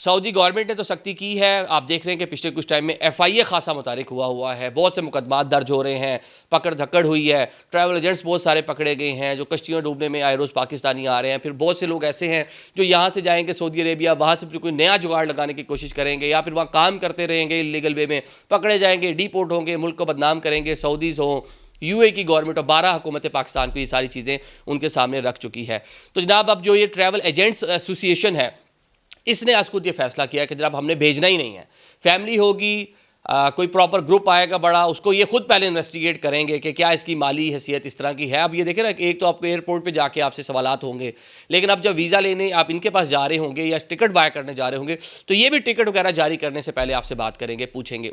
Saudi government ने तो सख्ती की है। आप देख रहे हैं कि पिछले कुछ टाइम में FIA खासा मुतारिक हुआ है, बहुत से मुकदमात दर्ज हो रहे हैं, पकड़ धकड़ हुई है, ट्रैवल एजेंट्स बहुत सारे पकड़े गए हैं जो कश्तियों डूबने में आए रोज़ पाकिस्तानी आ रहे हैं। फिर बहुत से लोग ऐसे हैं जो यहाँ से जाएंगे सऊदी अरेबिया, वहाँ से फिर कोई नया जुगाड़ लगाने की कोशिश करेंगे या फिर वहाँ काम करते रहेंगे इलीगल वे में, पकड़े जाएंगे, डिपोर्ट होंगे, मुल्क को बदनाम करेंगे। सऊदीज़ हों, UAE की गवर्नमेंट और 12 हुकूमत पाकिस्तान को ये सारी चीज़ें उनके सामने रख चुकी है। तो जनाब अब जो ये ट्रैवल एजेंट्स एसोसिएशन है इसने आज खुद ये फैसला किया कि जनाब हमने भेजना ही नहीं है। फैमिली होगी, कोई प्रॉपर ग्रुप आएगा बड़ा, उसको ये खुद पहले इन्वेस्टिगेट करेंगे कि क्या इसकी माली हैसियत इस तरह की है। अब ये देखें ना, एक तो आपको एयरपोर्ट पे जाके आपसे सवालात होंगे, लेकिन अब जब वीज़ा लेने आप इनके पास जा रहे होंगे या टिकट बाय करने जा रहे होंगे तो ये भी टिकट वगैरह जारी करने से पहले आपसे बात करेंगे, पूछेंगे।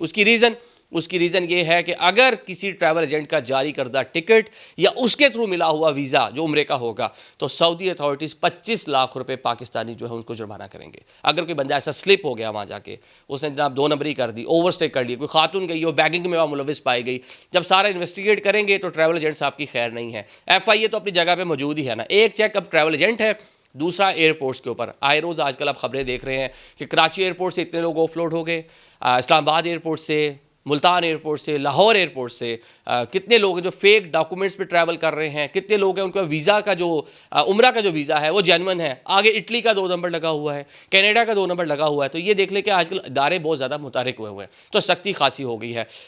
उसकी रीज़न ये है कि अगर किसी ट्रैवल एजेंट का जारी करदा टिकट या उसके थ्रू मिला हुआ वीज़ा जो उम्रे का होगा तो सऊदी अथॉरिटीज़ 25 लाख रुपए पाकिस्तानी जो है उनको जुर्माना करेंगे। अगर कोई बंदा ऐसा स्लिप हो गया वहाँ जाके, उसने जनाब 2 नंबरी कर दी, ओवरस्टे कर ली, कोई खातून गई हो बैगिंग में वहाँ मुलविस पाई गई, जब सारा इन्वेस्टिगेट करेंगे तो ट्रैवल एजेंट साहब की खैर नहीं है। FIA तो अपनी जगह पर मौजूद ही है ना। एक चेक अब ट्रैवल एजेंट है, दूसरा एयरपोर्ट्स के ऊपर। आए रोज़ आजकल आप खबरें देख रहे हैं कि कराची एयरपोर्ट से इतने लोग ऑफलोड हो गए, इस्लामाबाद एयरपोर्ट से, मुल्तान एयरपोर्ट से, लाहौर एयरपोर्ट से कितने लोग हैं जो फेक डॉक्यूमेंट्स पे ट्रैवल कर रहे हैं, कितने लोग हैं उनका वीज़ा का जो उम्रा का जो वीज़ा है वो जेन्युइन है, आगे इटली का 2 नंबर लगा हुआ है, कनाडा का 2 नंबर लगा हुआ है। तो ये देख ले कि आजकल इदारे बहुत ज़्यादा मुतारिक हुए हैं, तो सख्ती खासी हो गई है।